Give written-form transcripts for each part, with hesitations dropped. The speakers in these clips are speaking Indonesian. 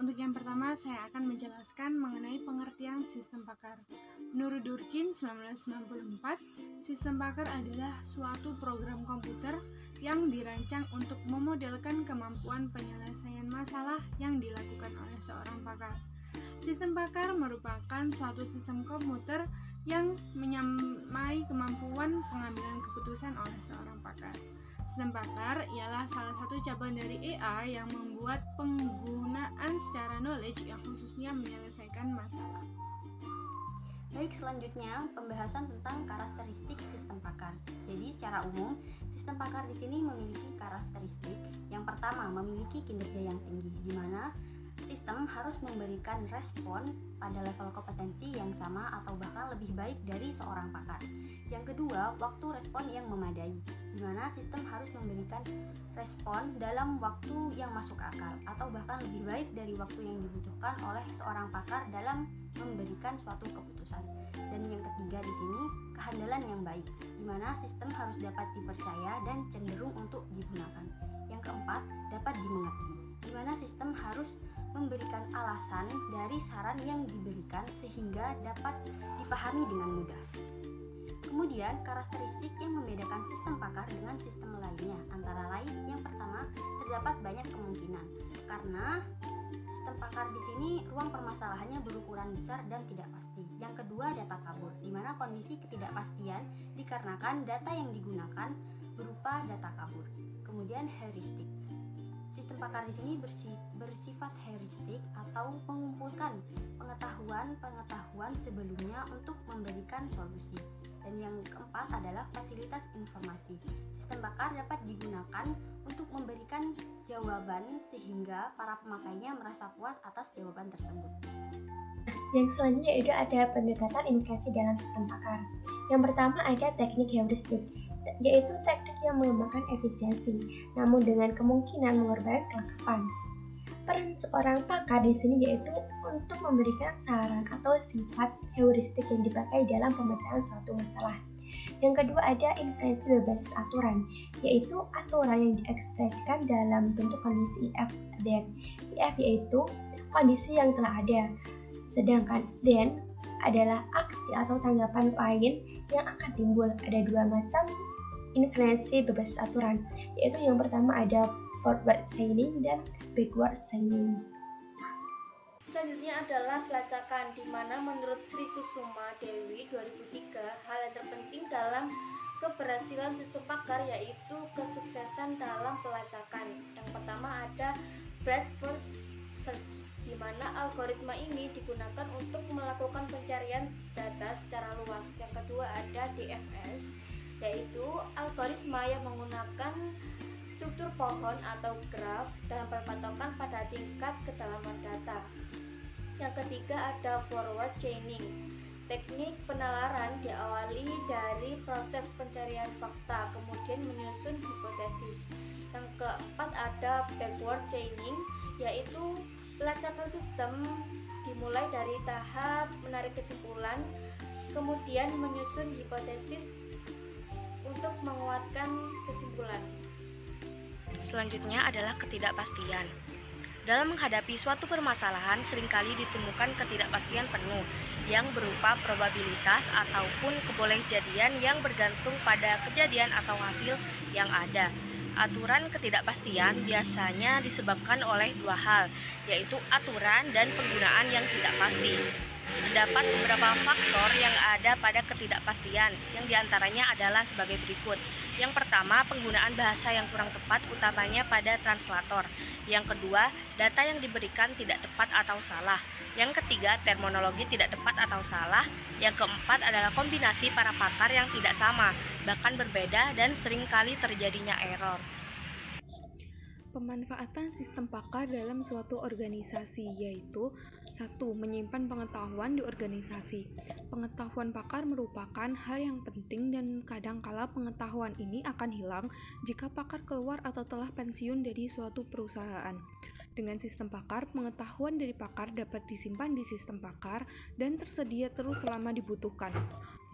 untuk yang pertama saya akan menjelaskan mengenai pengertian sistem pakar. Menurut Durkheim 1994, sistem pakar adalah suatu program komputer yang dirancang untuk memodelkan kemampuan penyelesaian masalah yang dilakukan oleh seorang pakar. Sistem pakar merupakan suatu sistem komputer yang menyamai kemampuan pengambilan keputusan oleh seorang pakar. Sistem pakar ialah salah satu cabang dari AI yang membuat penggunaan secara knowledge yang khususnya menyelesaikan masalah. Baik, selanjutnya pembahasan tentang karakteristik sistem pakar. Jadi secara umum, sistem pakar di sini memiliki karakteristik. Yang pertama, memiliki kinerja yang tinggi, di mana sistem harus memberikan respon pada level kompetensi yang sama atau bahkan lebih baik dari seorang pakar. Yang kedua, waktu respon yang memadai, di mana sistem harus memberikan respon dalam waktu yang masuk akal atau bahkan lebih baik dari waktu yang dibutuhkan oleh seorang pakar dalam memberikan suatu keputusan. Dan yang ketiga di sini, kehandalan yang baik, di mana sistem harus dapat dipercaya dan cenderung untuk digunakan. Yang keempat, dapat dimengerti, di mana sistem harus memberikan alasan dari saran yang diberikan sehingga dapat dipahami dengan mudah. Kemudian, karakteristik yang membedakan sistem pakar dengan sistem lainnya antara lain yang pertama, terdapat banyak kemungkinan karena sistem pakar di sini ruang permasalahannya berukuran besar dan tidak pasti. Yang kedua, data kabur, di mana kondisi ketidakpastian dikarenakan data yang digunakan berupa data kabur. Kemudian, heuristik. Sistem pakar di sini bersifat heuristik atau mengumpulkan pengetahuan sebelumnya untuk memberikan solusi. Dan yang keempat adalah fasilitas informasi. Sistem pakar dapat digunakan untuk memberikan jawaban sehingga para pemakainya merasa puas atas jawaban tersebut. Yang selanjutnya itu ada pendekatan inferensi dalam sistem pakar. Yang pertama ada teknik heuristik, yaitu teknik yang mengembangkan efisiensi, namun dengan kemungkinan mengorbankan kelengkapan. Peran seorang pakar di sini yaitu untuk memberikan saran atau sifat heuristik yang dipakai dalam pemecahan suatu masalah. Yang kedua ada inferensi berbasis aturan, yaitu aturan yang diekspresikan dalam bentuk kondisi if then. If yaitu kondisi yang telah ada, sedangkan then adalah aksi atau tanggapan lain yang akan timbul. Ada dua macam inferensi berbasis aturan, yaitu yang pertama ada forward chaining dan backward chaining. Selanjutnya adalah pelacakan, di mana menurut Sri Kusuma Dewi 2003, hal yang terpenting dalam keberhasilan sistem pakar yaitu kesuksesan dalam pelacakan. Yang pertama ada breadth first search, di mana algoritma ini digunakan untuk melakukan pencarian data secara luas. Yang kedua ada DFS, yaitu algoritma yang menggunakan struktur pohon atau graf dalam berpatokan pada tingkat kedalaman data. Yang ketiga ada forward chaining. Teknik penalaran diawali dari proses pencarian fakta, kemudian menyusun hipotesis. Yang keempat ada backward chaining, yaitu pelacakan sistem dimulai dari tahap menarik kesimpulan, kemudian menyusun hipotesis untuk menguatkan kesimpulan. Selanjutnya adalah ketidakpastian. Dalam menghadapi suatu permasalahan, seringkali ditemukan ketidakpastian penuh yang berupa probabilitas ataupun kebolehjadian yang bergantung pada kejadian atau hasil yang ada. Aturan ketidakpastian biasanya disebabkan oleh dua hal, yaitu aturan dan penggunaan yang tidak pasti. Terdapat beberapa faktor yang ada pada ketidakpastian, yang diantaranya adalah sebagai berikut. Yang pertama, penggunaan bahasa yang kurang tepat, utamanya pada translator. Yang kedua, data yang diberikan tidak tepat atau salah. Yang ketiga, terminologi tidak tepat atau salah. Yang keempat adalah kombinasi para pakar yang tidak sama, bahkan berbeda dan seringkali terjadinya error. Pemanfaatan sistem pakar dalam suatu organisasi yaitu 1. Menyimpan pengetahuan di organisasi. Pengetahuan pakar merupakan hal yang penting dan kadangkala pengetahuan ini akan hilang jika pakar keluar atau telah pensiun dari suatu perusahaan. Dengan sistem pakar, pengetahuan dari pakar dapat disimpan di sistem pakar dan tersedia terus selama dibutuhkan.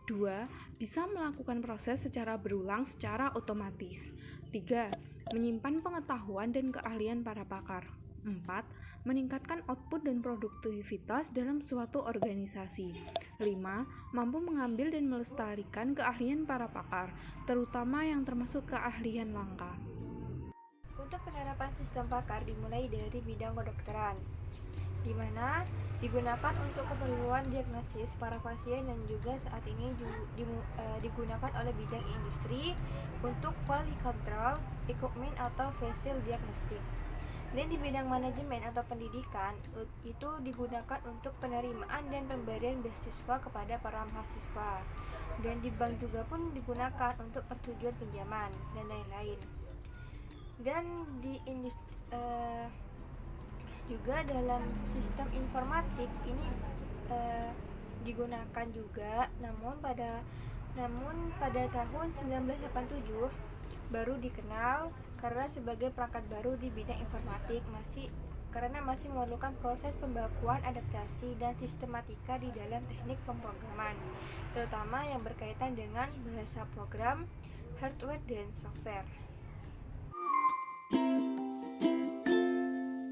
2. Bisa melakukan proses secara berulang secara otomatis. 3. Menyimpan pengetahuan dan keahlian para pakar. 4. Meningkatkan output dan produktivitas dalam suatu organisasi. 5. Mampu mengambil dan melestarikan keahlian para pakar, terutama yang termasuk keahlian langka. Untuk penerapan sistem pakar dimulai dari bidang kedokteran, di mana digunakan untuk keperluan diagnosis para pasien dan juga saat ini digunakan oleh bidang industri untuk quality control, equipment atau facial diagnostic. Dan di bidang manajemen atau pendidikan itu digunakan untuk penerimaan dan pemberian beasiswa kepada para mahasiswa. Dan di bank juga pun digunakan untuk persetujuan pinjaman dan lain-lain. Dan di juga dalam sistem informatik ini digunakan juga, namun pada tahun 1987 baru dikenal karena sebagai perangkat baru di bidang informatik karena masih memerlukan proses pembakuan, adaptasi, dan sistematika di dalam teknik pemrograman, terutama yang berkaitan dengan bahasa program, hardware, dan software.